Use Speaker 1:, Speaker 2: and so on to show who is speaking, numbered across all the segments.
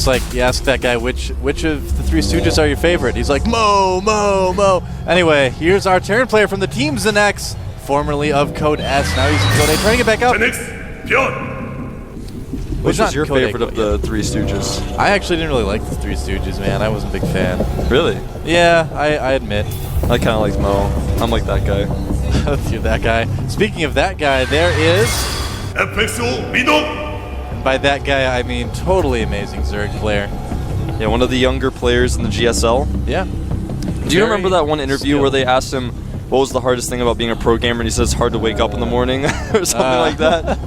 Speaker 1: just like, you ask that guy, which of the Three Stooges are your favorite? He's like, Mo. Anyway, here's our Terran player from the Team Zenex, formerly of Code S. Now he's in Code A, trying to get back up.
Speaker 2: Byun.
Speaker 3: Which is your favorite of the Three Stooges?
Speaker 1: I actually didn't really like the Three Stooges, man. I wasn't a big fan.
Speaker 3: Really?
Speaker 1: Yeah, I admit.
Speaker 3: I kind of like Mo. I'm like that guy.
Speaker 1: You're that guy. Speaking of that guy, there is...
Speaker 2: Leenock.
Speaker 1: And by that guy, I mean totally amazing Zerg player.
Speaker 3: Yeah, one of the younger players in the GSL.
Speaker 1: Yeah.
Speaker 3: Do you remember that one interview where they asked him what was the hardest thing about being a pro gamer, and he says it's hard to wake up in the morning or something like that?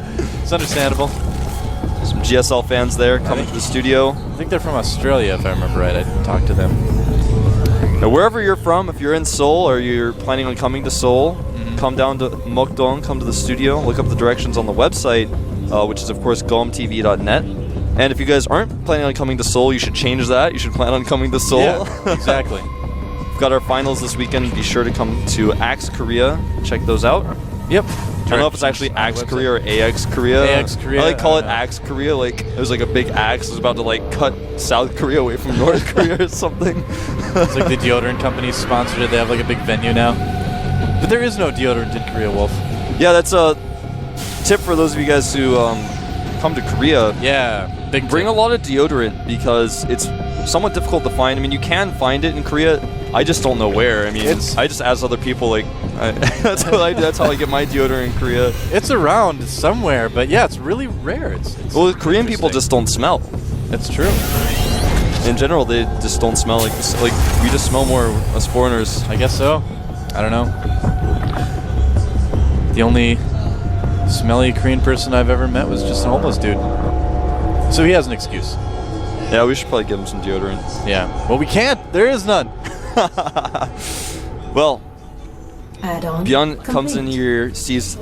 Speaker 1: It's understandable.
Speaker 3: Some GSL fans there coming to the studio.
Speaker 1: I think they're from Australia, if I remember right. I didn't talk to them.
Speaker 3: Now, wherever you're from, if you're in Seoul or you're planning on coming to Seoul, come down to Mokdong, come to the studio, look up the directions on the website, which is, of course, gomtv.net. And if you guys aren't planning on coming to Seoul, you should change that. You should plan on coming to Seoul.
Speaker 1: Yeah, exactly.
Speaker 3: We've got our finals this weekend. Be sure to come to Axe Korea. Check those out.
Speaker 1: Yep.
Speaker 3: I don't know if it's actually Axe Korea or AX Korea.
Speaker 1: AX Korea.
Speaker 3: I like call it Axe Korea. Like it was like a big axe was about to like cut South Korea away from North Korea or something.
Speaker 1: It's like the deodorant company sponsored it. They have like a big venue now. But there is no deodorant in Korea, Wolf.
Speaker 3: Yeah, that's a tip for those of you guys who come to Korea.
Speaker 1: Yeah,
Speaker 3: bring a lot of deodorant because it's somewhat difficult to find. I mean, you can find it in Korea. I just don't know where. I mean, I just ask other people. Like, that's what I do. That's how I get my deodorant in Korea.
Speaker 1: It's around somewhere, but yeah, it's really rare. It's
Speaker 3: well, Korean people just don't smell.
Speaker 1: That's true.
Speaker 3: In general, they just don't smell like we just smell more as foreigners.
Speaker 1: I guess so. I don't know. The only smelly Korean person I've ever met was just an homeless dude. So he has an excuse.
Speaker 3: Yeah, we should probably give him some deodorant.
Speaker 1: Yeah. Well, we can't. There is none.
Speaker 3: Well,
Speaker 4: Add-on
Speaker 3: Byun comes in here, sees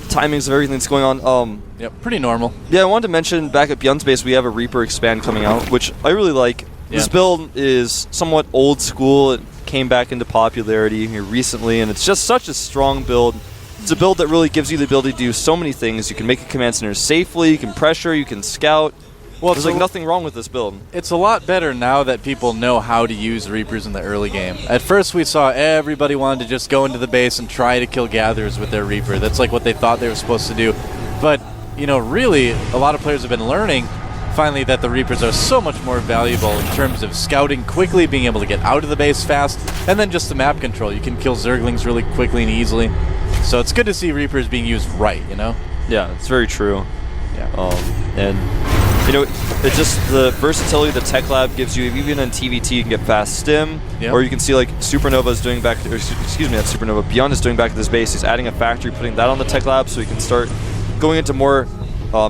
Speaker 3: timings of everything that's going on.
Speaker 1: Yep, pretty normal.
Speaker 3: Yeah, I wanted to mention back at Byun's base we have a Reaper expand coming out, which I really like. Yeah. This build is somewhat old school. It came back into popularity here recently, and it's just such a strong build. It's a build that really gives you the ability to do so many things. You can make a command center safely, you can pressure, you can scout. Well, there's like nothing wrong with this build.
Speaker 1: It's a lot better now that people know how to use Reapers in the early game. At first we saw everybody wanted to just go into the base and try to kill Gatherers with their Reaper. That's like what they thought they were supposed to do. But, you know, really, a lot of players have been learning finally that the Reapers are so much more valuable in terms of scouting quickly, being able to get out of the base fast, and then just the map control. You can kill Zerglings really quickly and easily. So it's good to see Reapers being used right, you know?
Speaker 3: Yeah, it's very true.
Speaker 1: Yeah.
Speaker 3: And, you know, it's just the versatility the Tech Lab gives you. Even in TVT, you can get fast stim, or you can see like Supernova is doing back, not Supernova, Byun is doing back to this base. He's adding a factory, putting that on the Tech Lab so he can start going into more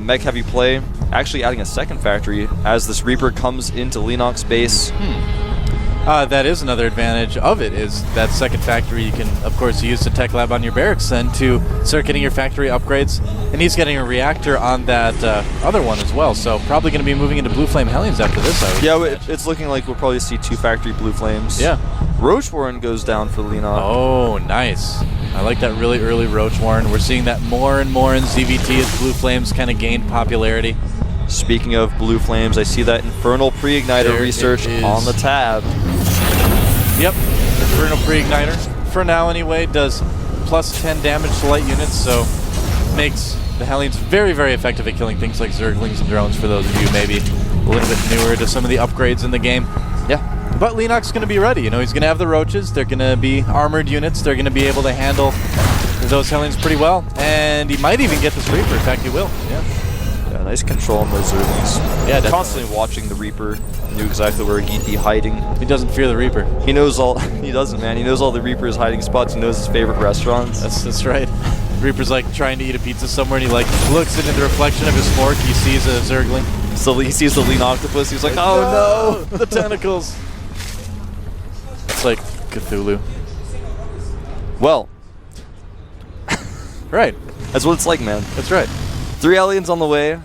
Speaker 3: mech-heavy play. Actually adding a second factory as this Reaper comes into Leenock's base.
Speaker 1: That is another advantage of it, is that second factory you can, of course, use the Tech Lab on your barracks then to start getting your factory upgrades. And he's getting a reactor on that other one as well, so probably going to be moving into Blue Flame Hellions after this, I would imagine.
Speaker 3: It's looking like we'll probably see 2 factory Blue Flames.
Speaker 1: Yeah.
Speaker 3: Roach Warren goes down for Leenock.
Speaker 1: Oh, nice. I like that really early Roach Warren. We're seeing that more and more in ZVT as Blue Flames kind of gained popularity.
Speaker 3: Speaking of Blue Flames, I see that Infernal Pre-Igniter research on the tab.
Speaker 1: Yep, Infernal Pre-Igniter, for now anyway, does plus 10 damage to light units, so makes the Hellions very, very effective at killing things like Zerglings and drones, for those of you maybe a little bit newer to some of the upgrades in the game.
Speaker 3: Yeah.
Speaker 1: But Leenock's going to be ready, you know, he's going to have the Roaches, they're going to be armored units, they're going to be able to handle those Hellions pretty well, and he might even get this Reaper, in fact he will, yeah.
Speaker 3: Yeah, nice control on those Zerglings.
Speaker 1: Yeah,
Speaker 3: constantly watching the Reaper, knew exactly where he'd be hiding.
Speaker 1: He doesn't fear the Reaper.
Speaker 3: He knows all. He doesn't, man. He knows all the Reaper's hiding spots. He knows his favorite restaurants.
Speaker 1: That's right. Reaper's like trying to eat a pizza somewhere, and he like looks into the reflection of his fork. He sees a Zergling.
Speaker 3: So he sees the lean octopus. He's like, oh
Speaker 1: no, the tentacles. It's like Cthulhu.
Speaker 3: Well,
Speaker 1: right.
Speaker 3: That's what it's like, man.
Speaker 1: That's right.
Speaker 3: 3 aliens on the way.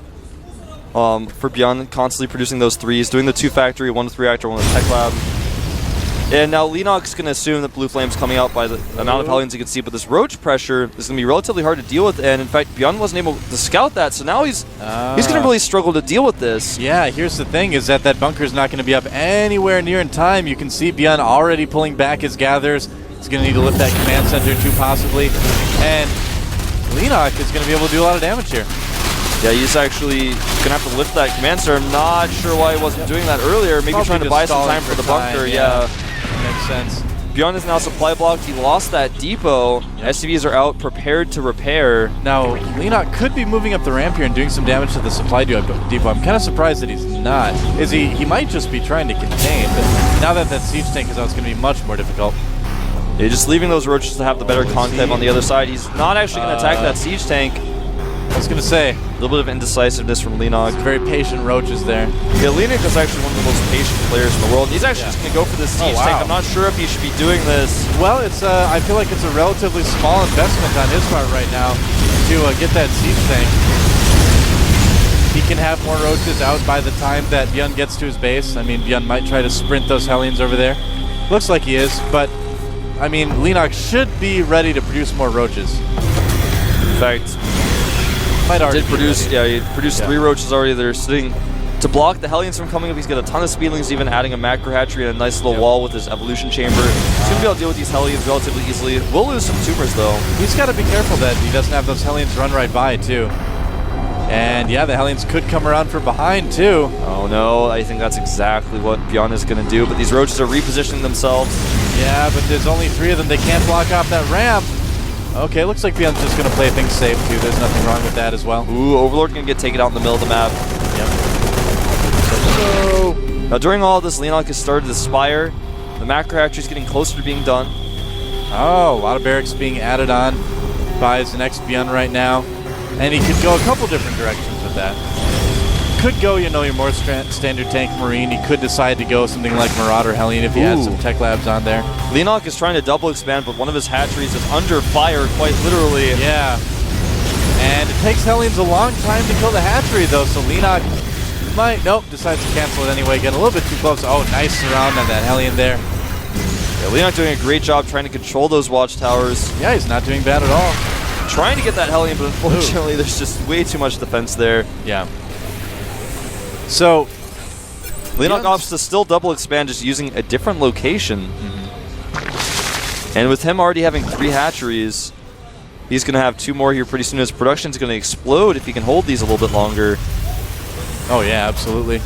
Speaker 3: For Byun, constantly producing those 3s, doing the 2 factory, 1 with reactor, 1 with Tech Lab. And now Leenock's going to assume that Blue Flame's coming out by the amount of Hellions he can see, but this Roach pressure is going to be relatively hard to deal with, and in fact, Byun wasn't able to scout that, so now he's going to really struggle to deal with this.
Speaker 1: Yeah, here's the thing, is that bunker's not going to be up anywhere near in time. You can see Byun already pulling back his gatherers. He's going to need to lift that command center too, possibly, and Leenock is going to be able to do a lot of damage here.
Speaker 3: Yeah, he's actually going to have to lift that command center. I'm not sure why he wasn't doing that earlier. Maybe
Speaker 1: Probably
Speaker 3: trying to buy some time for the bunker. Yeah.
Speaker 1: Makes sense.
Speaker 3: Byun is now supply blocked. He lost that depot. SCVs are out, prepared to repair.
Speaker 1: Now, Leenock could be moving up the ramp here and doing some damage to the supply depot. I'm kind of surprised that he's not. He might just be trying to contain, but now that siege tank is out, it's going to be much more difficult.
Speaker 3: Yeah, just leaving those roaches to have the better content on the other side. He's not actually going to attack that siege tank.
Speaker 1: I was going to say,
Speaker 3: a little bit of indecisiveness from Leenock.
Speaker 1: Very patient roaches there.
Speaker 3: Yeah, Leenock is actually one of the most patient players in the world. He's actually just going to go for this siege tank. I'm not sure if he should be doing this.
Speaker 1: Well, I feel like it's a relatively small investment on his part right now to get that siege tank. He can have more roaches out by the time that Byun gets to his base. I mean, Byun might try to sprint those Hellions over there. Looks like he is, but I mean, Leenock should be ready to produce more roaches.
Speaker 3: In fact, he produced 3 roaches already. They're sitting to block the Hellions from coming up. He's got a ton of speedlings, even adding a macro hatchery and a nice little wall with his evolution chamber. He's going to be able to deal with these Hellions relatively easily. Will lose some tumors, though.
Speaker 1: He's got to be careful that he doesn't have those Hellions run right by, too. And yeah, the Hellions could come around from behind, too.
Speaker 3: Oh, no. I think that's exactly what Byun is going to do. But these roaches are repositioning themselves.
Speaker 1: Yeah, but there's only 3 of them. They can't block off that ramp. Okay, looks like Byun's just going to play things safe, too. There's nothing wrong with that as well.
Speaker 3: Ooh, Overlord going to get taken out in the middle of the map.
Speaker 1: Yep.
Speaker 3: Now, during all of this, Leenock has started the Spire. The macro hatchery is getting closer to being done.
Speaker 1: Oh, a lot of barracks being added on by his next Byun right now. And he could go a couple different directions with that. Could go, your more standard tank Marine. He could decide to go something like Marauder Hellion if he has some tech labs on there.
Speaker 3: Leenock is trying to double expand, but one of his hatcheries is under fire, quite literally.
Speaker 1: Yeah. And it takes Hellions a long time to kill the hatchery, though, so Leenock might, decides to cancel it anyway. Getting a little bit too close. Oh, nice surround on that Hellion there.
Speaker 3: Yeah, Leenock doing a great job trying to control those watchtowers.
Speaker 1: Yeah, he's not doing bad at all.
Speaker 3: Trying to get that Hellion, but unfortunately there's just way too much defense there.
Speaker 1: Yeah. So,
Speaker 3: Leenock opts to still double expand, just using a different location. And with him already having 3 hatcheries, he's going to have 2 more here pretty soon. His production's going to explode if he can hold these a little bit longer.
Speaker 1: Oh yeah, absolutely.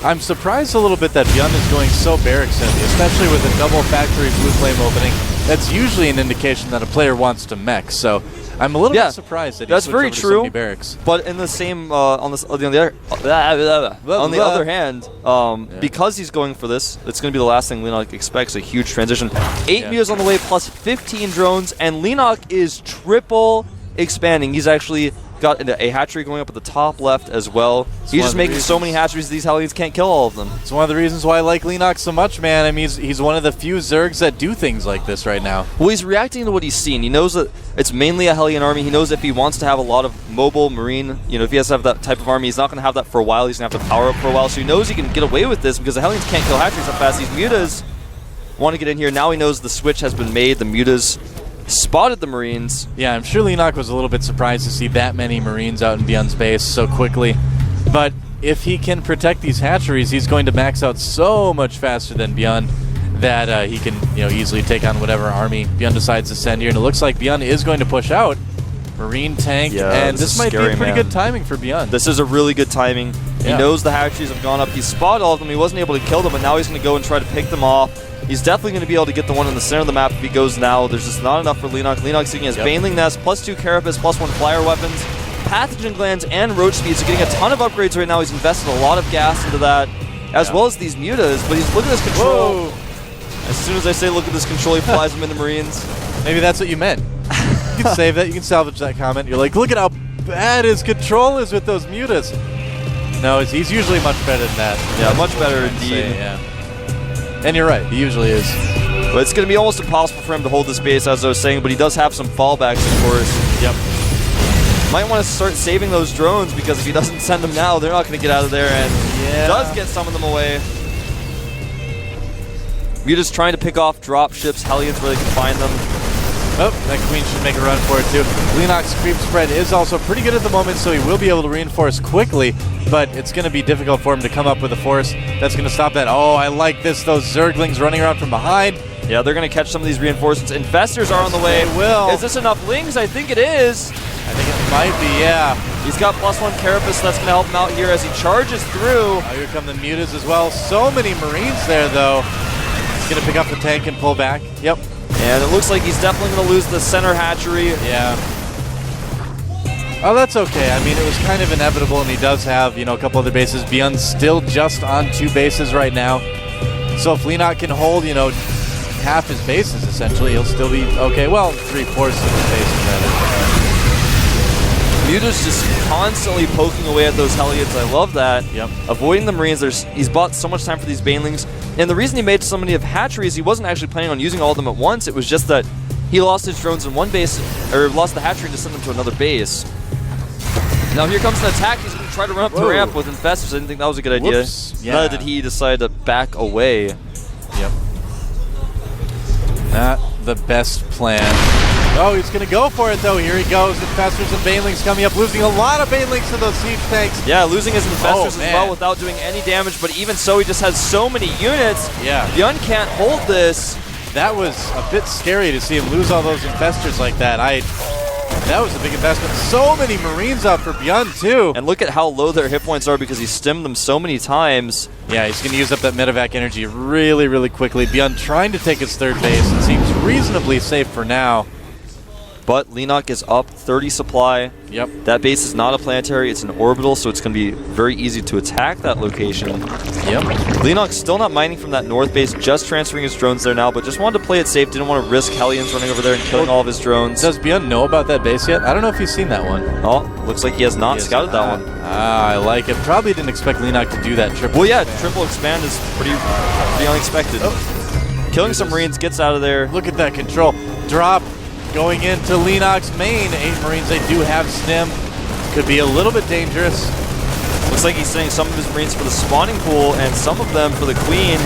Speaker 1: I'm surprised a little bit that Byun is going so barracks heavy, especially with a double factory Blue Flame opening. That's usually an indication that a player wants to mech, so I'm a little bit surprised that he switched over to so many barracks.
Speaker 3: But in the same, on the other hand, because he's going for this, it's going to be the last thing Leenock expects, a huge transition. 8 mutas on the way, plus 15 drones, and Leenock is triple expanding. He's actually got a hatchery going up at the top left as well. He's just making so many hatcheries these Hellions can't kill all of them.
Speaker 1: It's one of the reasons why I like Leenock so much, man. I mean, he's one of the few Zergs that do things like this right now.
Speaker 3: Well, he's reacting to what he's seen. He knows that it's mainly a Hellion army. He knows if he wants to have a lot of mobile Marine, if he has to have that type of army, he's not going to have that for a while. He's going to have to power up for a while. So he knows he can get away with this because the Hellions can't kill hatcheries that fast. These mutas want to get in here. Now he knows the switch has been made. The mutas spotted the Marines.
Speaker 1: Yeah, I'm sure Leenock was a little bit surprised to see that many Marines out in Byun's base so quickly. But if he can protect these hatcheries, he's going to max out so much faster than Byun that he can easily take on whatever army Byun decides to send here. And it looks like Byun is going to push out Marine tank, and this might be pretty good timing for Byun.
Speaker 3: This is a really good timing. He knows the hatcheries have gone up. He spotted all of them. He wasn't able to kill them, but now he's going to go and try to pick them off. He's definitely going to be able to get the one in the center of the map if he goes now. There's just not enough for Leenock. Leenock's taking his Baneling Nest, plus 2 Carapace, plus 1 Flyer Weapons, Pathogen Glands, and Roach Speed. So getting a ton of upgrades right now. He's invested a lot of gas into that, as well as these mutas. But look at this control. As soon as I say look at this control, he flies them in the Marines.
Speaker 1: Maybe that's what you meant. You can save that. You can salvage that comment. You're like, look at how bad his control is with those mutas. No, he's usually much better than that.
Speaker 3: Yeah, much better indeed.
Speaker 1: And you're right, he usually is.
Speaker 3: But it's going to be almost impossible for him to hold this base, as I was saying, but he does have some fallbacks, of course.
Speaker 1: Yep.
Speaker 3: Might want to start saving those drones, because if he doesn't send them now, they're not going to get out of there, and does get some of them away. Muta's trying to pick off drop ships, Hellions where they can find them.
Speaker 1: Oh, that Queen should make a run for it too. Leenock's creep spread is also pretty good at the moment, so he will be able to reinforce quickly, but it's going to be difficult for him to come up with a force that's going to stop that. Oh, I like this. Those Zerglings running around from behind.
Speaker 3: Yeah, they're going to catch some of these reinforcements. Infestors are on the way.
Speaker 1: They will.
Speaker 3: Is this enough Lings? I think it is.
Speaker 1: I think it might be, yeah.
Speaker 3: He's got +1 Carapace, that's going to help him out here as he charges through.
Speaker 1: Oh, here come the Mutas as well. So many Marines there, though. He's going to pick up the tank and pull back. Yep.
Speaker 3: And it looks like he's definitely going to lose the center hatchery.
Speaker 1: Yeah. Oh, that's okay. I mean, it was kind of inevitable, and he does have, you know, a couple other bases. Byun's still just on 2 bases right now. So if Leenock can hold, you know, half his bases, essentially, he'll still be okay. Well, 3/4 of his bases, rather.
Speaker 3: Muta's just constantly poking away at those Hellions. I love that.
Speaker 1: Yep.
Speaker 3: Avoiding the Marines. He's bought so much time for these Banelings. And the reason he made so many of hatcheries, he wasn't actually planning on using all of them at once. It was just that he lost his drones in one base, or lost the hatchery to send them to another base. Now here comes an attack. He's going to try to run up the ramp with Infestors. I didn't think that was a good idea.
Speaker 1: Yeah.
Speaker 3: Neither did he decide to back away.
Speaker 1: Yep. Not the best plan. Oh, he's going to go for it, though. Here he goes. Infestors and Banelings coming up, losing a lot of Banelings to those siege tanks.
Speaker 3: Yeah, losing his Infestors as
Speaker 1: man.
Speaker 3: well without doing any damage, but even so, he just has so many units.
Speaker 1: Yeah.
Speaker 3: Byun can't hold this.
Speaker 1: That was a bit scary to see him lose all those Infestors like that. That was a big investment. So many Marines out for Byun, too.
Speaker 3: And look at how low their hit points are because he stemmed them so many times.
Speaker 1: Yeah, he's going to use up that medevac energy really, really quickly. Byun trying to take his 3rd base. It seems reasonably safe for now.
Speaker 3: But Leenock is up 30 supply.
Speaker 1: Yep.
Speaker 3: That base is not a planetary, it's an orbital, so it's going to be very easy to attack that location.
Speaker 1: Yep.
Speaker 3: Leenock's still not mining from that north base, just transferring his drones there now, but just wanted to play it safe, didn't want to risk Hellions running over there and killing all of his drones.
Speaker 1: Does Byun know about that base yet? I don't know if he's seen that one.
Speaker 3: Oh, looks like he has not scouted that one.
Speaker 1: Ah, I like it. Probably didn't expect Leenock to do that triple.
Speaker 3: Well, yeah, triple expand is pretty unexpected. Oh. Killing some Marines, gets out of there.
Speaker 1: Look at that control. Drop going into Leenock's main. 8 Marines, they do have stim. Could be a little bit dangerous.
Speaker 3: Looks like he's sending some of his Marines for the spawning pool and some of them for the Queen.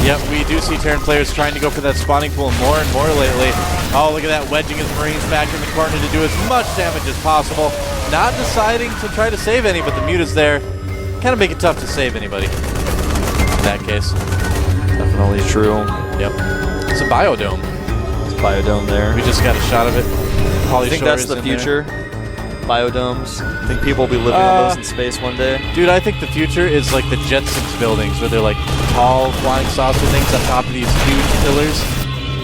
Speaker 1: Yep, we do see Terran players trying to go for that spawning pool more and more lately. Oh, look at that, wedging his Marines back in the corner to do as much damage as possible. Not deciding to try to save any, but the Muta's there. Kind of make it tough to save anybody in that case.
Speaker 3: Definitely true.
Speaker 1: Yep. It's a biodome.
Speaker 3: Biodome there.
Speaker 1: We just got a shot of it.
Speaker 3: I think that's the future. Biodomes. I think people will be living on those in space one day.
Speaker 1: Dude, I think the future is like the Jetsons buildings, where they're like tall flying saucer things on top of these huge pillars.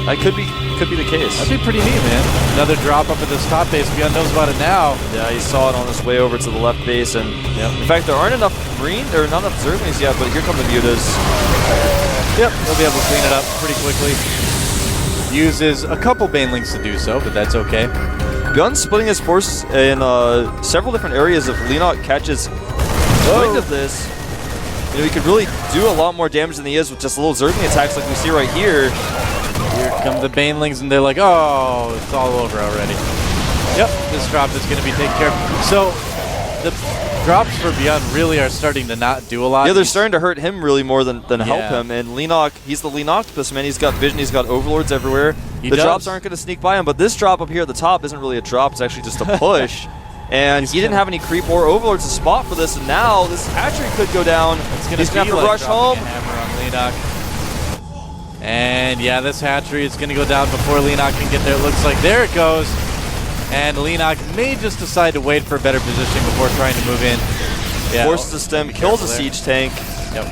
Speaker 3: That could be the case.
Speaker 1: That'd be pretty neat, man. Another drop up at this top base. Byun knows about it now.
Speaker 3: Yeah, he saw it on his way over to the left base, and in fact, there aren't enough Marines or not enough Zerglings yet. But here come the Mutas.
Speaker 1: Yep, he'll be able to clean it up pretty quickly. Uses a couple Banelings to do so, but that's okay.
Speaker 3: Byun's splitting his force in several different areas. If Leenock catches wind of this, you know, he could really do a lot more damage than he is with just little Zergling attacks like we see right here.
Speaker 1: Here come the Banelings, and they're like, oh, it's all over already. Yep, this drop is going to be taken care of. So the drops for Byun really are starting to not do a lot.
Speaker 3: Yeah, they're starting to hurt him really more than help him. And Leenock, he's the Leenockpus, man. He's got vision, he's got overlords everywhere. The drops aren't going to sneak by him, but this drop up here at the top isn't really a drop, it's actually just a push. And he didn't have any creep or overlords to spot for this, and now this hatchery could go down. He's going to have to rush home.
Speaker 1: Hammer on Leenock. And yeah, this hatchery is going to go down before Leenock can get there. It looks like there it goes. And Leenock may just decide to wait for a better position before trying to move in. Yeah,
Speaker 3: forces the stem, kills a siege tank.
Speaker 1: Yep.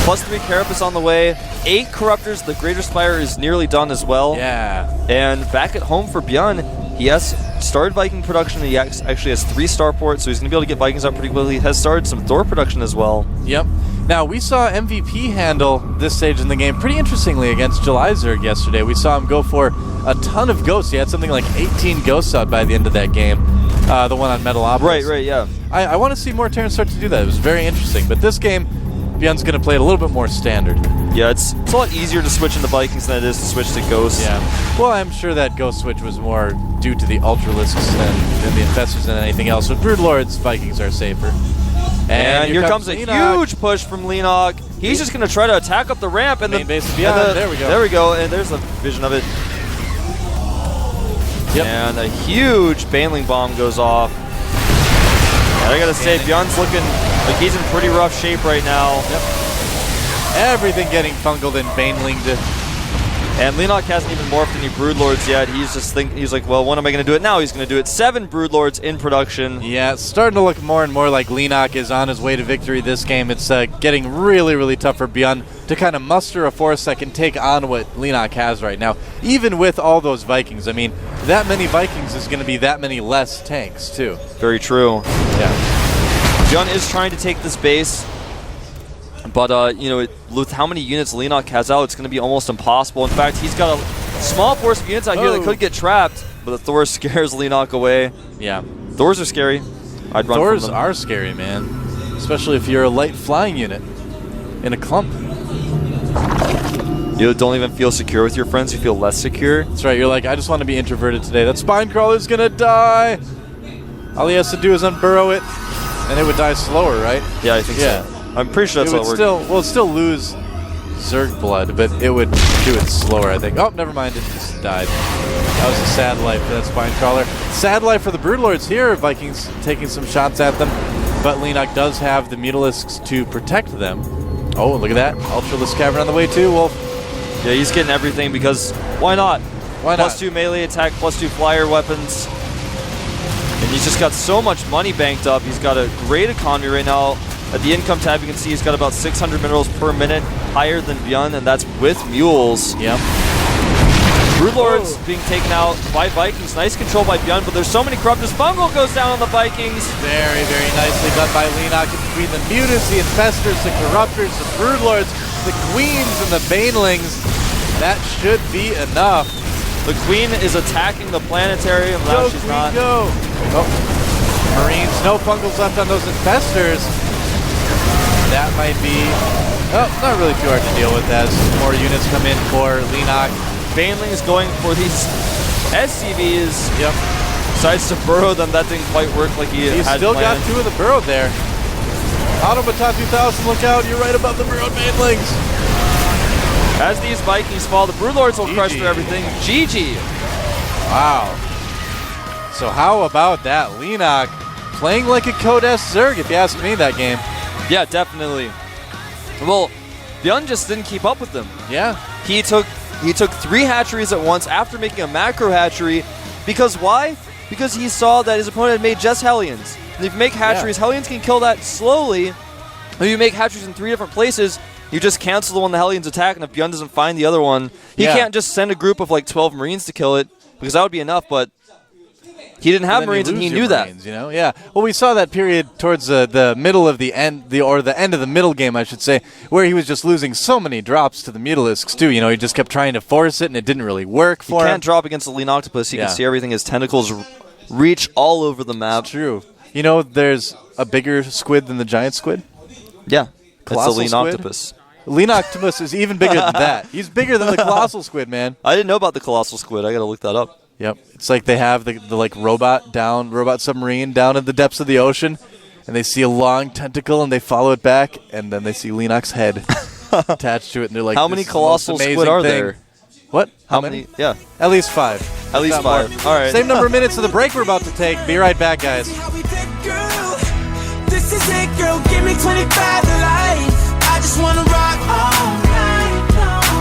Speaker 3: +3 Carapace on the way. 8 Corruptors. The Greater Spire is nearly done as well.
Speaker 1: Yeah.
Speaker 3: And back at home for Byun, he has started Viking production. He actually has 3 starports, so he's going to be able to get Vikings out pretty quickly. He has started some Thor production as well.
Speaker 1: Yep. Now, we saw MVP handle this stage in the game pretty interestingly against Jelizerg yesterday. We saw him go for a ton of ghosts. He had something like 18 ghosts out by the end of that game. The one on Metalopolis.
Speaker 3: Right, yeah.
Speaker 1: I want to see more Terrans start to do that. It was very interesting. But this game, Byun's going to play it a little bit more standard.
Speaker 3: Yeah, it's a lot easier to switch into Vikings than it is to switch to Ghosts.
Speaker 1: Yeah. Well, I'm sure that Ghost switch was more due to the Ultralisks than the Infestors than anything else. With Broodlords, Vikings are safer.
Speaker 3: And here comes a huge push from Leenock. He's just going to try to attack up the ramp. And
Speaker 1: main base beyond. There we go.
Speaker 3: There we go. And there's a vision of it.
Speaker 1: Yep.
Speaker 3: And a huge Baneling bomb goes off. And I got to say, Byun's looking like he's in pretty rough shape right now.
Speaker 1: Yep. Everything getting fungled and Banelinged.
Speaker 3: And Leenock hasn't even morphed any Broodlords yet. He's just he's like, well, when am I going to do it now? He's going to do it. 7 Broodlords in production.
Speaker 1: Yeah, it's starting to look more and more like Leenock is on his way to victory this game. It's getting really, really tough for Byun to kind of muster a force that can take on what Leenock has right now. Even with all those Vikings. I mean, that many Vikings is going to be that many less tanks, too.
Speaker 3: Very true.
Speaker 1: Yeah.
Speaker 3: Byun is trying to take this base. But, you know, with how many units Leenock has out, it's going to be almost impossible. In fact, he's got a small force of units out here that could get trapped, but the Thor scares Leenock away.
Speaker 1: Yeah.
Speaker 3: Thors are scary. I'd run
Speaker 1: Thors
Speaker 3: from them.
Speaker 1: are scary, man. Especially if you're a light flying unit in a clump.
Speaker 3: You don't even feel secure with your friends, you feel less secure.
Speaker 1: That's right, you're like, I just want to be introverted today. That spine crawler's going to die. All he has to do is unburrow it, and it would die slower, right?
Speaker 3: Yeah, I think so. I'm pretty sure that's how it works.
Speaker 1: It'd still lose Zerg blood, but it would do it slower, I think. Oh, never mind, it just died. That was a sad life for that spine crawler. Sad life for the Broodlords here. Vikings taking some shots at them, but Leenock does have the Mutalisks to protect them. Oh, look at that. Ultralisk Cavern on the way too, Wolf.
Speaker 3: Yeah, he's getting everything because why not?
Speaker 1: Why not?
Speaker 3: +2 melee attack, +2 flyer weapons. And he's just got so much money banked up. He's got a great economy right now. At the income tab, you can see he's got about 600 minerals per minute, higher than Byun, and that's with mules.
Speaker 1: Yep.
Speaker 3: Broodlords being taken out by Vikings. Nice control by Byun, but there's so many Corruptors. Fungal goes down on the Vikings.
Speaker 1: Very, very nicely done by Leenock between the Mutants, the Infestors, the Corruptors, the Broodlords, the Queens, and the Banelings. That should be enough.
Speaker 3: The Queen is attacking the planetarium. Now she's
Speaker 1: Queen,
Speaker 3: not.
Speaker 1: Go! Oh. Marines, no fungals left on those Infestors. That might be, not really too hard to deal with as more units come in for Leenock.
Speaker 3: Baneling is going for these SCVs.
Speaker 1: Yep.
Speaker 3: Decides to burrow them. That didn't quite work like he had
Speaker 1: still
Speaker 3: planned.
Speaker 1: got 2 of the burrowed there. Automaton 2000, look out, you're right above the burrowed Banelings.
Speaker 3: As these Vikings fall, the Broodlords will crush through everything. GG.
Speaker 1: Wow. So how about that? Leenock playing like a Code S Zerg, if you ask me, that game.
Speaker 3: Yeah, definitely. Well, Byun just didn't keep up with them.
Speaker 1: Yeah.
Speaker 3: He took 3 hatcheries at once after making a macro hatchery. Because why? Because he saw that his opponent had made just Hellions. And if you make hatcheries, Hellions can kill that slowly. If you make hatcheries in 3 different places, you just cancel the one the Hellions attack, and if Byun doesn't find the other one, he can't just send a group of like 12 Marines to kill it, because that would be enough, but he didn't have Marines, and he knew that.
Speaker 1: You know, yeah. Well, we saw that period towards the middle of the end, or the end of the middle game, I should say, where he was just losing so many drops to the Mutalisks too. You know, he just kept trying to force it, and it didn't really work for him.
Speaker 3: He can't drop against the Leenock. He can see everything. His tentacles reach all over the map.
Speaker 1: It's true. You know, there's a bigger squid than the giant squid.
Speaker 3: Yeah,
Speaker 1: Colossal
Speaker 3: it's a Leenock.
Speaker 1: Leenock is even bigger than that. He's bigger than the colossal squid, man.
Speaker 3: I didn't know about the colossal squid. I gotta look that up.
Speaker 1: Yep. It's like they have the like robot submarine down in the depths of the ocean, and they see a long tentacle and they follow it back, and then they see Leenock's head attached to it, and they're like,
Speaker 3: how many colossal squid are there?
Speaker 1: What?
Speaker 3: How many? Yeah.
Speaker 1: At least 5.
Speaker 3: At least 5. All right.
Speaker 1: Same number of minutes of the break we're about to take. Be right back, guys.
Speaker 4: This is it, girl. Give me 25 to life. I just wanna rock all